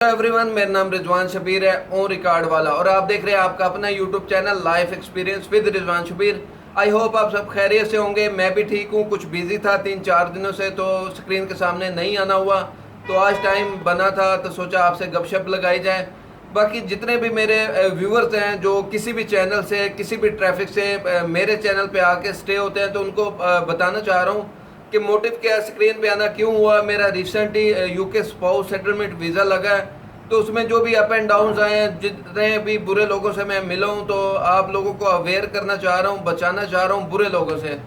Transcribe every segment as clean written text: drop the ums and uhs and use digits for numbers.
Everyone, मेरा नाम रिजवान शबीर है और रिकॉर्ड वाला, और आप देख रहे हैं आपका अपना YouTube channel life experience with Rizwan Shabir. I hope आप सब खैरियत से होंगे। मैं भी ठीक हूँ। कुछ बिजी था 3-4 दिनों से, तो स्क्रीन के सामने नहीं आना हुआ। तो आज टाइम बना था तो सोचा आपसे गपशप लगाई जाए। बाकी जितने भी मेरे व्यूअर्स हैं जो किसी भी चैनल से, किसी भी ट्रैफिक से मेरे चैनल पे आके स्टे होते हैं, तो उनको बताना चाह रहा हूँ कि मोटिव क्या है, स्क्रीन पे आना क्यों हुआ। मेरा रिसेंट ही यूके स्पाउस सेटलमेंट वीज़ा लगा है, तो उसमें जो भी अप एंड डाउन्स आए हैं, जितने भी बुरे लोगों से मैं मिला हूँ, तो आप लोगों को अवेयर करना चाह रहा हूँ, बचाना चाह रहा हूँ बुरे लोगों से।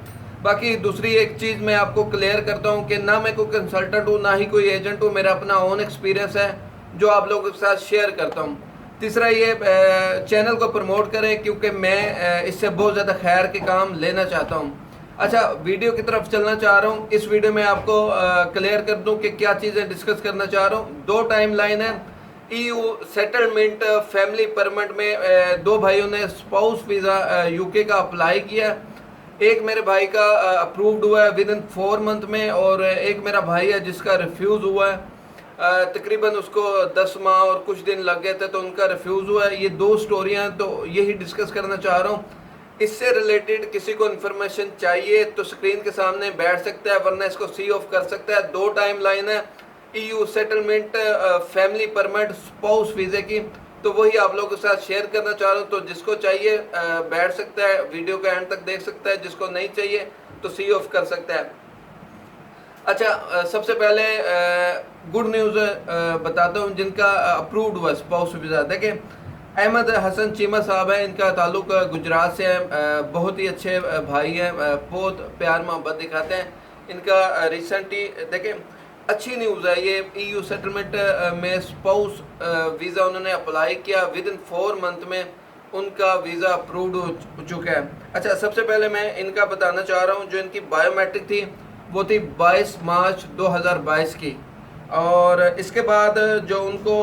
बाकी दूसरी एक चीज़ मैं आपको क्लियर करता हूँ कि ना मैं कोई कंसल्टेंट हूँ, ना ही कोई एजेंट हूँ। मेरा अपना ओन एक्सपीरियंस है जो आप लोगों के साथ शेयर करता हूँ। तीसरा, ये चैनल को प्रमोट करें क्योंकि मैं इससे बहुत ज़्यादा खैर के काम लेना चाहता हूँ। अच्छा, वीडियो की तरफ चलना चाह रहा हूँ। इस वीडियो में आपको क्लियर कर दूं कि क्या चीज़ें डिस्कस करना चाह रहा हूँ। दो टाइम लाइन है। ईयू सेटलमेंट फैमिली परमिट में दो भाइयों ने स्पाउस वीज़ा यूके का अप्लाई किया। एक मेरे भाई का अप्रूव्ड हुआ है विद इन 4 मंथ में, और एक मेरा भाई है जिसका रिफ्यूज़ हुआ है। तकरीबन उसको 10 माह और कुछ दिन लग गए थे, तो उनका रिफ्यूज़ हुआ है। ये दो स्टोरियाँ, तो यही डिस्कस करना चाह रहा हूँ। इससे रिलेटेड किसी को इन्फॉर्मेशन चाहिए तो स्क्रीन के सामने बैठ सकता है, वरना इसको सी ऑफ कर सकता है। दो टाइम लाइन है EU settlement family permit spouse वीज़े की, तो वही आप लोगों के साथ शेयर करना चाह रहा हूँ। तो जिसको चाहिए बैठ सकता है, वीडियो का एंड तक देख सकता है। जिसको नहीं चाहिए तो सी ऑफ कर सकता है। अच्छा, सबसे पहले गुड न्यूज़ बताता हूँ जिनका अप्रूव्ड हुआ स्पाउस वीज़ा। देखिए, अहमद हसन चीमा साहब है, इनका ताल्लुक गुजरात से है। बहुत ही अच्छे भाई हैं, बहुत प्यार मोहब्बत दिखाते हैं। इनका रिसेंटली देखें, अच्छी न्यूज़ है ये। ईयू सेटलमेंट में स्पाउस वीज़ा उन्होंने अप्लाई किया, विद इन 4 मंथ में उनका वीज़ा अप्रूव्ड हो चुका है। अच्छा, सबसे पहले मैं इनका बताना चाह रहा हूँ, जो इनकी बायोमेट्रिक थी वो थी 22 मार्च 2022 की। और इसके बाद जो उनको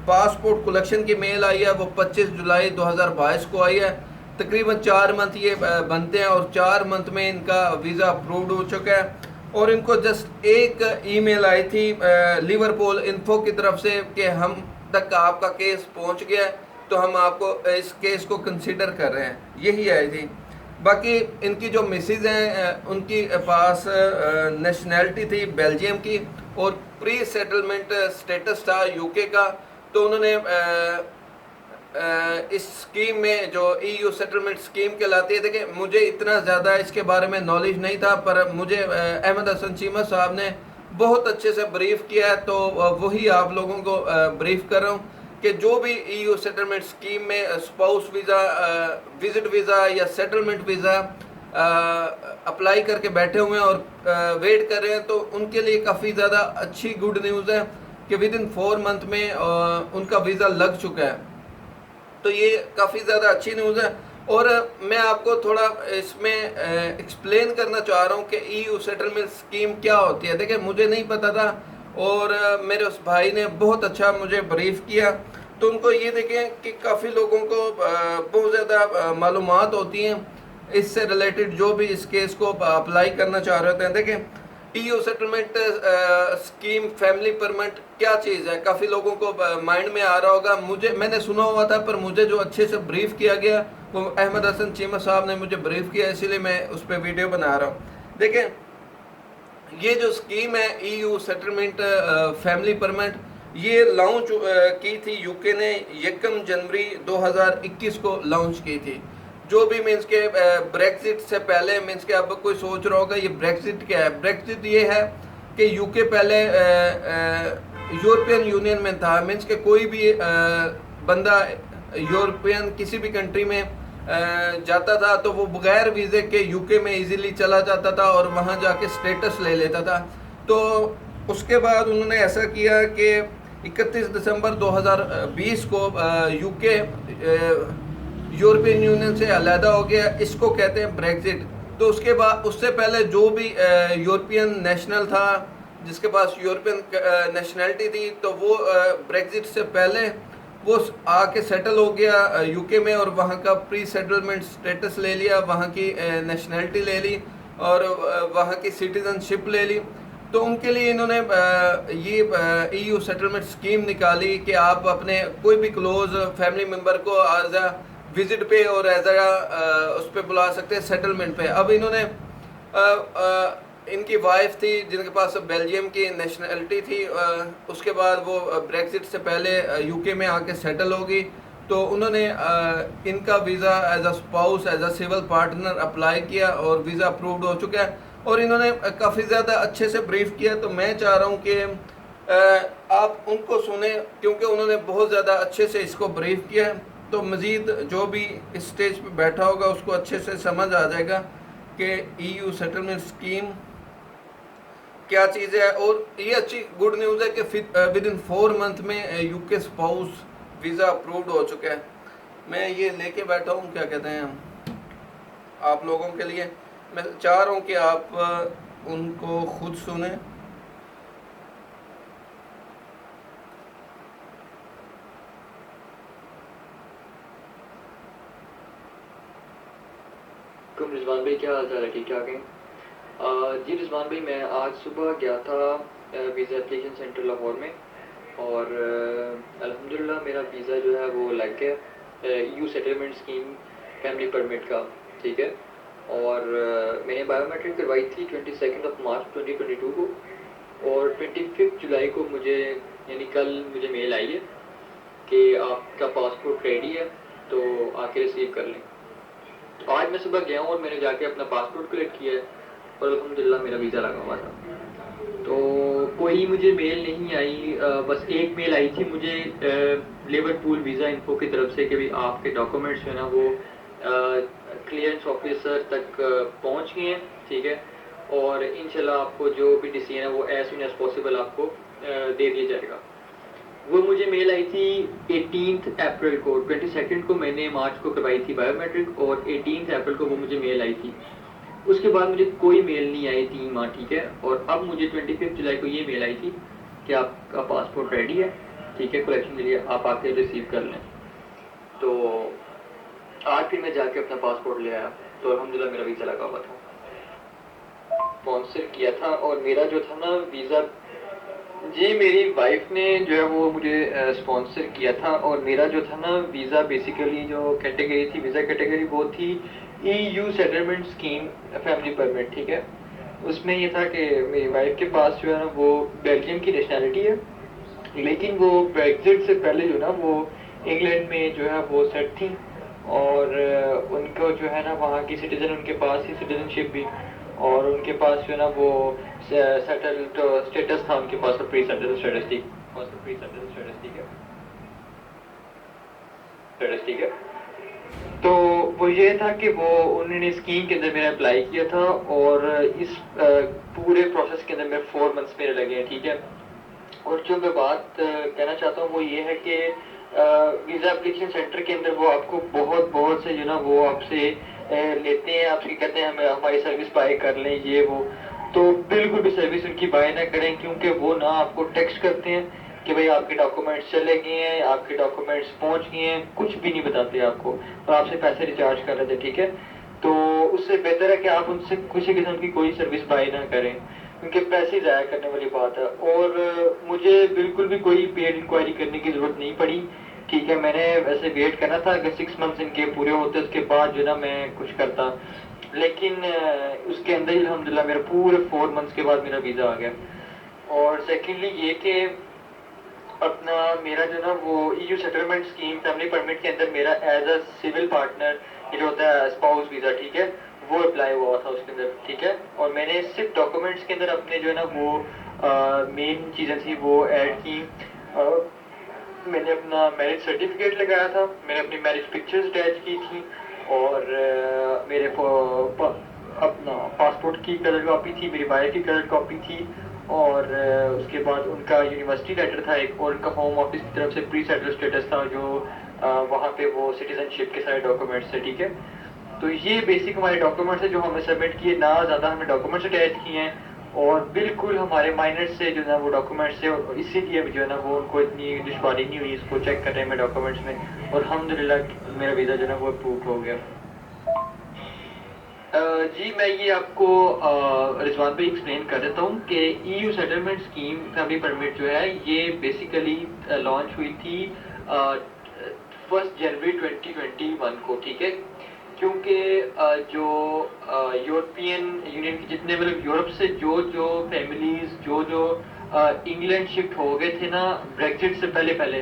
पासपोर्ट कलेक्शन की मेल आई है वो 25 जुलाई 2022 को आई है। तकरीबन 4 मंथ ये बनते हैं, और 4 मंथ में इनका वीज़ा अप्रूव्ड हो चुका है। और इनको जस्ट एक ईमेल आई थी लिवरपूल इन्फो की तरफ से कि हम तक आपका केस पहुंच गया है, तो हम आपको इस केस को कंसिडर कर रहे हैं, यही आई थी। बाकी इनकी जो मिसेज हैं उनकी पास नेशनैलिटी थी बेल्जियम की, और प्री सेटलमेंट स्टेटस था यूके का। तो उन्होंने इस स्कीम में जो ईयू सेटलमेंट स्कीम कहलाती है, देखिए मुझे इतना ज़्यादा इसके बारे में नॉलेज नहीं था, पर मुझे अहमद हसन चीमा साहब ने बहुत अच्छे से ब्रीफ किया है, तो वही आप लोगों को ब्रीफ कर रहा हूँ कि जो भी ईयू सेटलमेंट स्कीम में स्पाउस वीज़ा, विजिट वीज़ा या सेटलमेंट वीज़ा अप्लाई करके बैठे हुए हैं और वेट कर रहे हैं, तो उनके लिए काफ़ी ज़्यादा अच्छी गुड न्यूज़ है कि विद इन 4 मंथ में उनका वीज़ा लग चुका है। तो ये काफ़ी ज़्यादा अच्छी न्यूज़ है। और मैं आपको थोड़ा इसमें एक्सप्लेन करना चाह रहा हूँ कि ईयू सेटलमेंट स्कीम क्या होती है। देखिए, मुझे नहीं पता था, और मेरे उस भाई ने बहुत अच्छा मुझे ब्रीफ किया। तो उनको ये देखें कि काफ़ी लोगों को बहुत ज़्यादा मालूमात होती हैं इससे रिलेटेड, जो भी इस केस को अप्लाई करना चाह रहे होते हैं। देखें, EU settlement scheme family permit क्या चीज़ है, काफ़ी लोगों को माइंड में आ रहा होगा। मैंने सुना हुआ था, पर मुझे जो अच्छे से ब्रीफ किया गया वो अहमद हसन चीमा साहब ने मुझे ब्रीफ किया, इसीलिए मैं उस पर वीडियो बना रहा हूँ। देखें, ये जो स्कीम है ईयू सेटलमेंट फैमिली परमिट, ये लॉन्च की थी यूके ने 1 जनवरी 2021 को लॉन्च की थी। जो भी मीन्स के ब्रेक्सिट से पहले, मीन्स के अब कोई सोच रहा होगा ये ब्रेक्सिट क्या है। ब्रेक्सिट ये है कि यूके पहले यूरोपियन यूनियन में था। मीन्स के कोई भी बंदा यूरोपियन किसी भी कंट्री में जाता था, तो वो बगैर वीज़े के यूके में इजीली चला जाता था और वहाँ जाके स्टेटस ले लेता था। तो उसके बाद उन्होंने ऐसा किया कि 31 दिसंबर 2020 को यूके यूरोपियन यूनियन से अलहदा हो गया। इसको कहते हैं ब्रेक्सिट। तो उसके बाद, उससे पहले जो भी यूरोपियन नेशनल था, जिसके पास यूरोपियन नेशनैलिटी थी, तो वो ब्रेक्सिट से पहले वो आके सेटल हो गया यूके में, और वहाँ का प्री सेटलमेंट स्टेटस ले लिया, वहाँ की नेशनैलिटी ले ली, और वहाँ की सिटीजनशिप ले ली। तो उनके लिए इन्होंने ये EU सेटलमेंट स्कीम निकाली कि आप अपने कोई भी क्लोज फैमिली मेम्बर को एज अ विजिट पे और एज अ उस पर बुला सकते हैं सेटलमेंट पे। अब इन्होंने इनकी वाइफ थी जिनके पास बेल्जियम की नेशनलिटी थी, उसके बाद वो ब्रेक्सिट से पहले UK में आके सेटल होगी, तो उन्होंने इनका visa as a spouse as a civil partner apply किया और वीज़ा अप्रूव्ड हो चुका है और इन्होंने काफ़ी ज़्यादा अच्छे से ब्रीफ किया। तो मैं चाह रहा हूँ कि आप उनको सुने क्योंकि उन्होंने बहुत ज़्यादा अच्छे से इसको ब्रीफ किया है, तो मज़ीद जो भी इस स्टेज पे बैठा होगा उसको अच्छे से समझ आ जाएगा कि EU सेटलमेंट स्कीम क्या चीज़ है। और ये अच्छी गुड न्यूज़ है कि विद इन 4 मंथ में UK स्पाउस वीज़ा अप्रूव्ड हो चुका है। मैं ये लेके बैठा हूँ, क्या कहते हैं, आप लोगों के लिए। मैं चाह रहा हूँ कि आप उनको खुद सुने। रिजवान भाई, क्या हाल चाल है? ठीक ठाक हैं? जी रिजवान भाई, मैं आज सुबह गया था वीज़ा एप्लीकेशन सेंटर लाहौर में और अल्हम्दुलिल्लाह मेरा वीज़ा जो है वो लग गया EU settlement scheme family permit का, ठीक है। और मैंने बायोमेट्रिक करवाई थी 22 मार्च 2022 को और 25 जुलाई को मुझे यानी कल मुझे मेल आई है कि आपका पासपोर्ट रेडी है, तो आके रिसीव कर लें। तो आज मैं सुबह गया हूँ और मैंने जाके अपना पासपोर्ट कलेक्ट किया है और अल्हम्दुलिल्लाह मेरा वीज़ा लगा हुआ था। तो कोई मुझे मेल नहीं आई, बस एक मेल आई थी मुझे लिवरपूल वीज़ा इन्फो की तरफ से कि भाई आपके डॉक्यूमेंट्स जो है ना वो क्लियरेंस ऑफिसर तक पहुँच गए हैं, ठीक है, और इंशाल्लाह आपको जो भी डिसीजन है वो एज सुन एज पॉसिबल आपको दे दिया जाएगा। वो मुझे मेल आई थी 18 अप्रैल को, 22 को मैंने मार्च को करवाई थी बायोमेट्रिक और 18 अप्रैल को वो मुझे मेल आई थी। उसके बाद मुझे कोई मेल नहीं आई 3 माह, ठीक है। और अब मुझे 25 जुलाई को ये मेल आई थी कि आपका पासपोर्ट रेडी है, ठीक है, कलेक्शन के लिए आप आके रिसीव कर लें। तो आज फिर मैं जाके अपना पासपोर्ट ले आया, तो अल्हम्दुलिल्लाह मेरा वीज़ा लगा हुआ था। स्पॉन्सर किया था और मेरा जो था ना वीज़ा, जी मेरी वाइफ ने जो है वो मुझे स्पॉन्सर किया था और मेरा जो था ना वीज़ा बेसिकली जो कैटेगरी थी, वीज़ा कैटेगरी वो थी EU settlement scheme family permit, ठीक है। उसमें ये था कि मेरी वाइफ के पास जो है ना वो बेल्जियम की नेशनैलिटी है, लेकिन वो ब्रेक्जिट से पहले जो ना वो इंग्लैंड में जो है वो सेट थी और उनको जो है ना वहाँ की सिटीज़न उनके पास ही सिटीजनशिप भी, और उनके पास जो है ना वो सेटल्ड स्टेटस था उनके पास, प्री सेटल्ड स्टेटस थी, प्री सेटल्ड स्टेटस, ठीक है, स्टेटस, ठीक है। तो वो ये था कि वो उन्होंने स्कीम के अंदर मेरा अप्लाई किया था और इस पूरे प्रोसेस के अंदर मेरे 4 मंथ्स मेरे लगे हैं, ठीक है। और जो मैं बात कहना चाहता हूँ वो ये है कि वीज़ा एप्लीकेशन सेंटर के अंदर वो आपको बहुत से जो ना वो आपसे लेते हैं, आपसे कहते हैं हमें हमारी सर्विस बाय कर लें ये वो, तो बिल्कुल भी सर्विस उनकी बाय ना करें, क्योंकि वो ना आपको टेक्स्ट करते हैं कि भाई आपके डॉक्यूमेंट्स चले गए हैं, आपके डॉक्यूमेंट्स पहुंच गए हैं, कुछ भी नहीं बताते आपको और आपसे पैसे रिचार्ज कर रहे थे, ठीक है। तो उससे बेहतर है कि आप उनसे किसी किस्म की कोई सर्विस बाय ना करें, क्योंकि पैसे ज़ाया करने वाली बात है। और मुझे बिल्कुल भी कोई पेड इंक्वायरी करने की ज़रूरत नहीं पड़ी, ठीक है। मैंने वैसे वेट करना था अगर 6 मंथ्स इनके पूरे होते उसके बाद जो ना मैं कुछ करता, लेकिन उसके अंदर ही अल्हम्दुलिल्लाह मेरा पूरे 4 मंथ्स के बाद मेरा वीज़ा आ गया। और सेकेंडली ये कि अपना मेरा जो ना वो EU settlement scheme family permit के अंदर मेरा एज अ सिविल पार्टनर ये जो होता है स्पाउस वीज़ा, ठीक है, वो अप्लाई हुआ था उसके अंदर, ठीक है। और मैंने सिर्फ डॉक्यूमेंट्स के अंदर अपने जो है ना वो मेन चीज़ें थी वो ऐड की। मैंने अपना मैरिज सर्टिफिकेट लगाया था, मैंने अपनी मैरिज पिक्चर्स अटैच की थी और मेरे अपना पासपोर्ट की कलर कॉपी थी, मेरी वाइफ की कलर कॉपी थी और उसके बाद उनका यूनिवर्सिटी लेटर था एक, और उनका होम ऑफिस की तरफ से प्री सेटल स्टेटस था जो वहाँ पे वो सिटीजनशिप के सारे डॉक्यूमेंट्स थे, ठीक है। तो ये बेसिक हमारे डॉक्यूमेंट्स है जो हमने सबमिट किए, ना ज़्यादा हमने डॉक्यूमेंट्स अटैच किए हैं और बिल्कुल हमारे माइनर से जो है वो डॉक्यूमेंट्स है, और इसीलिए जो है ना वो उनको इतनी दुश्वारी नहीं हुई इसको चेक करने में डॉक्यूमेंट्स में, और अल्हम्दुलिल्लाह मेरा वीज़ा जो है वो अप्रूव हो गया। जी मैं ये आपको रिजवान भाई एक्सप्लेन कर देता हूँ कि EU settlement scheme family permit जो है ये बेसिकली लॉन्च हुई थी 1 जनवरी 2021 को, ठीक है। क्योंकि जो यूरोपियन यूनियन के जितने मतलब यूरोप से जो जो फैमिलीज जो जो इंग्लैंड शिफ्ट हो गए थे ना ब्रेग्जिट से पहले पहले,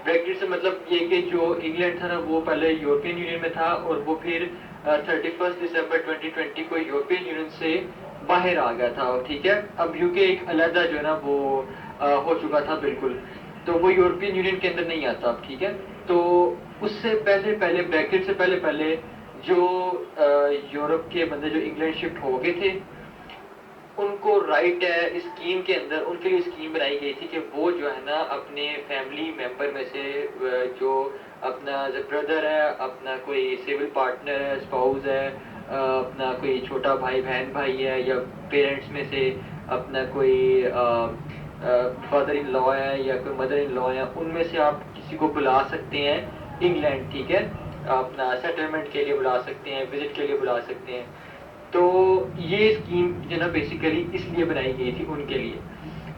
ब्रेग्जिट से मतलब ये कि जो इंग्लैंड था ना वो पहले यूरोपियन यूनियन में था और वो फिर 31 दिसंबर 2020 को यूरोपियन यूनियन से बाहर आ गया था, ठीक है। अब यूके एक अलहदा जो है ना वो हो चुका था बिल्कुल, तो वो यूरोपियन यूनियन के अंदर नहीं आता अब, ठीक है। तो उससे पहले पहले ब्रेग्जिट से पहले पहले जो यूरोप के बंदे जो इंग्लैंड शिफ्ट हो गए थे उनको राइट है इस स्कीम के अंदर, उनके लिए स्कीम बनाई गई थी कि वो जो है ना अपने फैमिली मेंबर में से जो अपना ब्रदर है, अपना कोई सिविल पार्टनर है, स्पाउस है, अपना कोई छोटा भाई बहन भाई है, या पेरेंट्स में से अपना कोई फादर इन लॉ है या कोई मदर इन लॉ है, उनमें से आप किसी को बुला सकते हैं इंग्लैंड, ठीक है। अपना सेटलमेंट के लिए बुला सकते हैं, विजिट के लिए बुला सकते हैं। तो ये स्कीम जो ना बेसिकली इसलिए बनाई गई थी उनके लिए।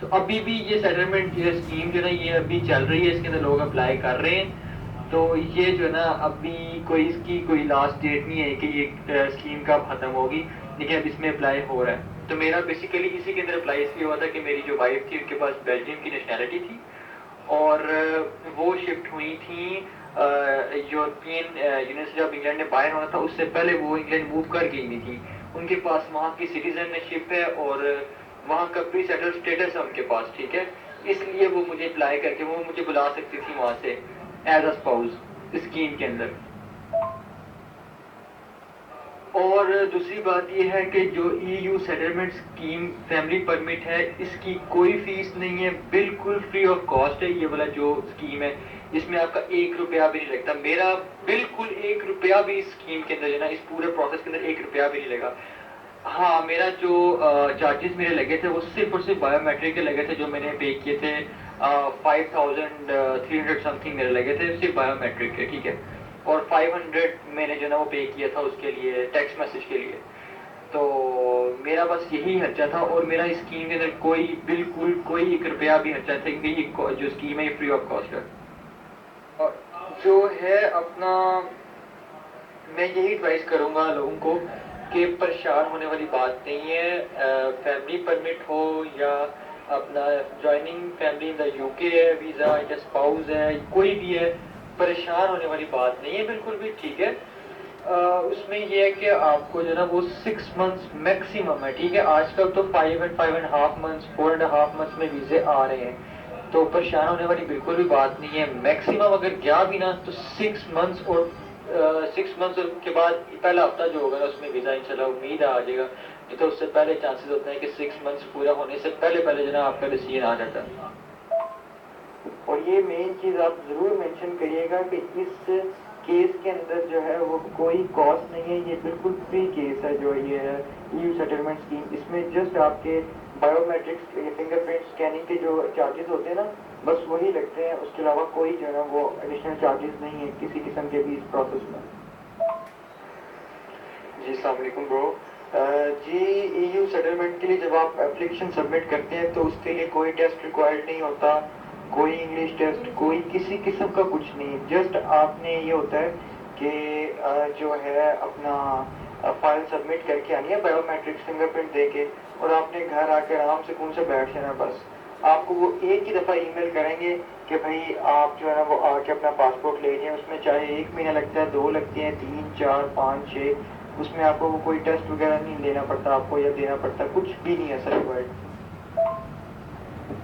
तो अभी भी ये सेटलमेंट ये स्कीम जो ना ये अभी चल रही है, इसके अंदर लोग अप्लाई कर रहे हैं। तो ये जो ना अभी कोई इसकी कोई लास्ट डेट नहीं है कि ये स्कीम कब खत्म होगी, लेकिन अब इसमें अप्लाई हो रहा है। तो मेरा बेसिकली इसी के अंदर अप्लाई इसलिए हुआ था कि मेरी जो वाइफ थी उनके पास बेल्जियम की नेशनैलिटी थी और वो शिफ्ट हुई थी यूरोपियन यूनियन से। जब इंग्लैंड ने बाहर होना था उससे पहले वो इंग्लैंड मूव कर गई हुई थी, उनके पास वहाँ की सिटीजनशिप है और वहाँ का प्री सेटल स्टेटस है उनके पास, ठीक है। इसलिए वो मुझे अप्लाई करके वो मुझे बुला सकती थी वहाँ से एज अ स्पाउस स्कीम के अंदर। और दूसरी बात यह है कि जो EU settlement scheme family permit है इसकी कोई फीस नहीं है, बिल्कुल फ्री ऑफ कॉस्ट है ये वाला जो स्कीम है। इसमें आपका 1 रुपया भी नहीं लगता, मेरा बिल्कुल 1 रुपया भी इस स्कीम के अंदर है ना, इस पूरे प्रोसेस के अंदर 1 रुपया भी नहीं लगा। हाँ मेरा जो चार्जेस मेरे लगे थे वो सिर्फ और सिर्फ बायोमेट्रिक के लगे थे, जो मैंने पे किए थे 5300 समथिंग मेरे लगे थे सिर्फ बायोमेट्रिक के, ठीक है। और 500 मैंने जो ना वो पे किया था उसके लिए टेक्स्ट मैसेज के लिए। तो मेरा बस यही खर्चा था और मेरा इस स्कीम के अंदर कोई बिल्कुल कोई 1 रुपया भी खर्चा था, क्योंकि ये जो स्कीम है ये फ्री ऑफ कॉस्ट है। और जो है अपना मैं यही एडवाइस करूंगा लोगों को कि परेशान होने वाली बात नहीं है। फैमिली परमिट हो या अपना joining family in the UK है, वीज़ा या स्पाउस है, कोई भी है, परेशान होने वाली बात नहीं है बिल्कुल भी, ठीक है। उसमें ये है कि आपको जो ना वो 6 मंथ्स मैक्सिमम है, ठीक है। आजकल तो 5 and 5.5 मंथ्स 4.5 मंथस में वीज़े आ रहे हैं, तो परेशान होने वाली बिल्कुल भी बात नहीं है। मैक्सिमम अगर गया भी ना तो 6 मंथ्स और 6 मंथ्स के बाद पहला हफ्ता जो होगा ना उसमें वीज़ा इंशाल्लाह उम्मीद आ जाएगा, नहीं तो उससे पहले चांसेस होते हैं कि 6 मंथ्स पूरा होने से पहले पहले जो ना आपका डिसीजन आ जाता है। और ये मेन चीज़ आप ज़रूर मेंशन करिएगा कि इस केस के अंदर जो है वो कोई कॉस्ट नहीं है, ये बिल्कुल फ्री केस है जो ये है ईयू सेटलमेंट स्कीम। इसमें जस्ट आपके बायोमेट्रिक्स फिंगरप्रिंट स्कैनिंग के जो चार्जेस होते हैं ना बस वही लगते हैं, उसके अलावा कोई जो है ना वो एडिशनल चार्जेस नहीं है किसी किस्म के भी इस प्रोसेस में। जी अस्सलाम वालेकुम ब्रो। जी ईयू सेटलमेंट के लिए जब आप एप्लीकेशन सबमिट करते हैं तो उसके लिए कोई टेस्ट रिक्वायर्ड नहीं होता, कोई इंग्लिश टेस्ट, कोई किसी किस्म का कुछ नहीं। जस्ट आपने ये होता है कि जो है अपना फाइल सबमिट करके आनी है बायोमेट्रिक्स फिंगरप्रिंट देके, और आपने घर आकर आराम से कौन से बैठ जाना। बस आपको वो एक ही दफ़ा ईमेल करेंगे कि भाई आप जो है ना वो आके अपना पासपोर्ट ले जाएं। उसमें चाहे 1 महीना लगता है, 2 लगते हैं, 3, 4, 5, 6, उसमें आपको वो कोई टेस्ट वगैरह नहीं लेना पड़ता आपको या देना पड़ता, कुछ भी नहीं है सर रिक्वायर्ड।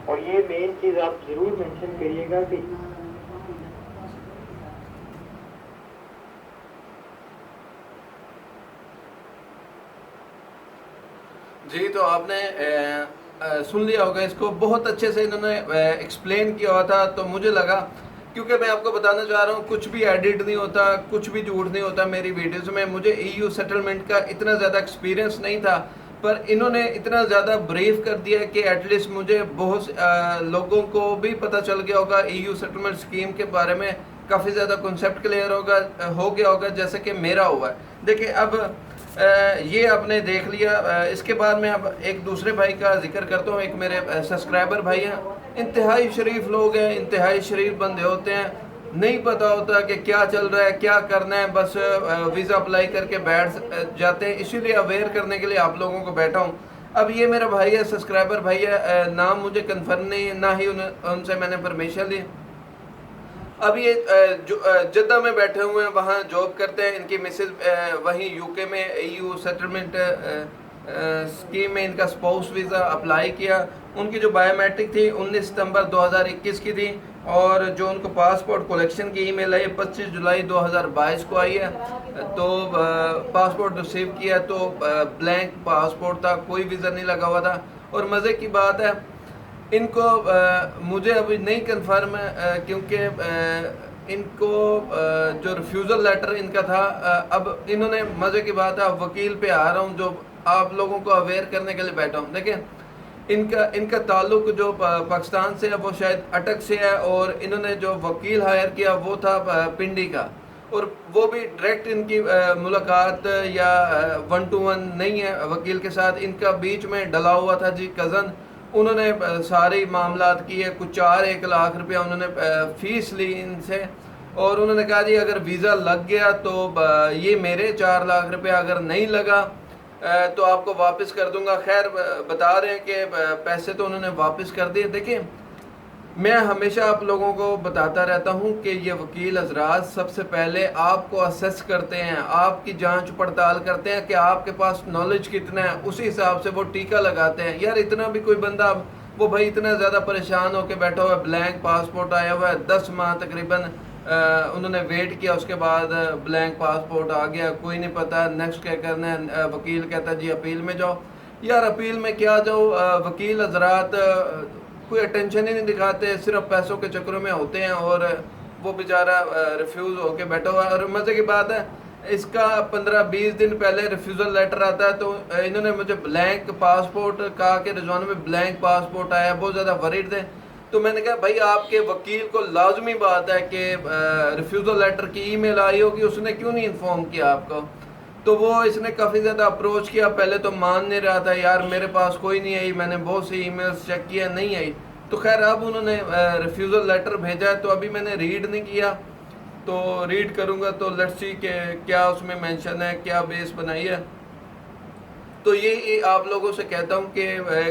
और ये मेन चीज़ आप ज़रूर मेंशन करिएगा कि जी, तो आपने सुन लिया होगा इसको, बहुत अच्छे से इन्होंने एक्सप्लेन किया हुआ था। तो मुझे लगा, क्योंकि मैं आपको बताना चाह रहा हूँ कुछ भी एडिट नहीं होता, कुछ भी झूठ नहीं होता मेरी वीडियोस में। मुझे ईयू सेटलमेंट का इतना ज़्यादा एक्सपीरियंस नहीं था, पर इन्होंने इतना ज़्यादा ब्रीफ कर दिया कि एटलीस्ट मुझे बहुत लोगों को भी पता चल गया होगा ईयू सेटलमेंट स्कीम के बारे में, काफ़ी ज़्यादा कॉन्सेप्ट क्लियर हो गया होगा जैसे कि मेरा हुआ है। देखिए अब ये आपने देख लिया। इसके बाद मैं अब एक दूसरे भाई का जिक्र करता हूँ। एक मेरे सब्सक्राइबर भाई हैं, इंतहाई शरीफ लोग हैं, इंतहाई शरीफ बंदे होते हैं। नहीं पता होता कि क्या चल रहा है, क्या करना है, बस वीज़ा अप्लाई करके बैठ जाते हैं। इसीलिए अवेयर करने के लिए आप लोगों को बैठा हूँ। अब ये मेरा भाई है, सब्सक्राइबर भाई है, नाम मुझे कंफर्म नहीं है, ना ही उनसे मैंने परमिशन ली। अब ये जो जद्दा में बैठे हुए हैं, वहाँ जॉब करते हैं। इनकी मिसेज वहीं यूके में EU सेटलमेंट स्कीम में इनका स्पाउस वीज़ा अप्लाई किया। उनकी जो बायोमेट्रिक थी 19 सितंबर 2021 की थी, और जो उनको पासपोर्ट कलेक्शन की ईमेल आई 25 जुलाई 2022 को आई है। तो पासपोर्ट रिसीव किया तो ब्लैंक पासपोर्ट था, कोई वीज़ा नहीं लगा हुआ था। और मज़े की बात है, इनको मुझे अभी नहीं कंफर्म है, क्योंकि इनको जो रिफ्यूज़ल लेटर इनका था, अब इन्होंने, मज़े की बात है, अब वकील पे आ रहा हूँ जो आप लोगों को अवेयर करने के लिए बैठा हूँ। देखें, इनका ताल्लुक जो पाकिस्तान से है वो शायद अटक से है, और इन्होंने जो वकील हायर किया वो था पिंडी का, और वो भी डायरेक्ट इनकी मुलाकात या 1-to-1 नहीं है वकील के साथ। इनका बीच में डला हुआ था जी कज़न, उन्होंने सारे मामलात किए। कुछ 4-1 लाख रुपया उन्होंने फ़ीस ली इनसे, और उन्होंने कहा जी अगर वीज़ा लग गया तो ये मेरे 4 लाख रुपया, अगर नहीं लगा तो आपको वापस कर दूंगा। खैर, बता रहे हैं कि पैसे तो उन्होंने वापस कर दिए। देखिए, मैं हमेशा आप लोगों को बताता रहता हूं कि ये वकील हजरात सबसे पहले आपको असेस करते हैं, आपकी जांच पड़ताल करते हैं कि आपके पास नॉलेज कितना है, उसी हिसाब से वो टीका लगाते हैं। यार, इतना भी कोई बंदा, वो भाई इतना ज़्यादा परेशान होकर बैठा हुआ है, ब्लैंक पासपोर्ट आया हुआ है, 10 माह तकरीबन उन्होंने वेट किया, उसके बाद ब्लैंक पासपोर्ट आ गया, कोई नहीं पता नेक्स्ट क्या करना है। वकील कहता है जी अपील में जाओ। यार, अपील में क्या जाओ, वकील हजरात कोई अटेंशन ही नहीं दिखाते, सिर्फ पैसों के चक्करों में होते हैं, और वो बेचारा रिफ्यूज़ होके बैठा हुआ है। और मज़े की बात है, इसका 15-20 दिन पहले रिफ्यूज़ल लेटर आता है, तो इन्होंने मुझे ब्लैंक पासपोर्ट कहा कि रिजवान में ब्लैंक पासपोर्ट आया, बहुत ज़्यादा वरीड थे। तो मैंने कहा भाई, आपके वकील को लाजमी बात है कि रिफ्यूज़ल लेटर की ईमेल आई होगी, उसने क्यों नहीं इन्फॉर्म किया आपको। तो वो इसने काफ़ी ज़्यादा अप्रोच किया, पहले तो मान नहीं रहा था, यार मेरे पास कोई नहीं आई, मैंने बहुत सी ईमेल्स चेक किया, नहीं आई। तो खैर, अब उन्होंने रिफ्यूज़ल लेटर भेजा है, तो अभी मैंने रीड नहीं किया, तो रीड करूँगा तो लेट्स सी कि क्या उसमें मेंशन है, क्या बेस बनाई है। तो ये आप लोगों से कहता हूँ कि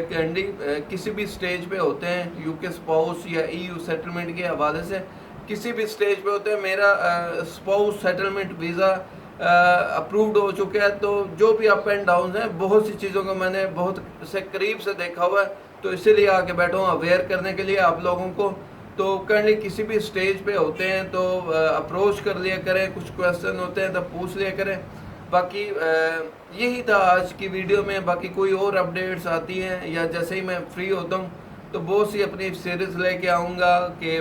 कैंडी किसी भी स्टेज पे होते हैं, यूके स्पाउस या EU सेटलमेंट के हवाले से किसी भी स्टेज पे होते हैं। मेरा स्पाउस सेटलमेंट वीज़ा अप्रूव्ड हो चुका है, तो जो भी अप एंड डाउन हैं, बहुत सी चीज़ों को मैंने बहुत से करीब से देखा हुआ है, तो इसीलिए आके बैठा हूँ अवेयर करने के लिए आप लोगों को। तो कैंडी किसी भी स्टेज पे होते हैं तो अप्रोच कर लिया करें, कुछ क्वेश्चन होते हैं तो पूछ लिया करें। बाकी यही था आज की वीडियो में। बाकी कोई और अपडेट्स आती हैं या जैसे ही मैं फ्री होता हूँ तो बहुत सी अपनी सीरीज़ लेके आऊँगा कि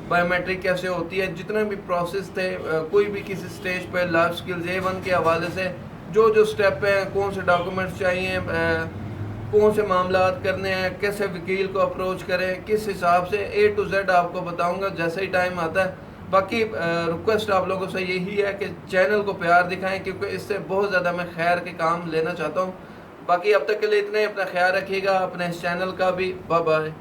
बायोमेट्रिक कैसे होती है, जितने भी प्रोसेस थे, कोई भी किसी स्टेज पर लाइफ स्किल्स A1 के हवाले से जो जो स्टेप हैं, कौन से डॉक्यूमेंट्स चाहिए, कौन से मामलात करने हैं, कैसे वकील को अप्रोच करें, किस हिसाब से A to Z आपको बताऊँगा जैसे ही टाइम आता है। बाकी रिक्वेस्ट आप लोगों से यही है कि चैनल को प्यार दिखाएं, क्योंकि इससे बहुत ज़्यादा मैं खैर के काम लेना चाहता हूं। बाकी अब तक के लिए इतने, अपना ख्याल रखिएगा, अपने इस चैनल का भी। Bye bye.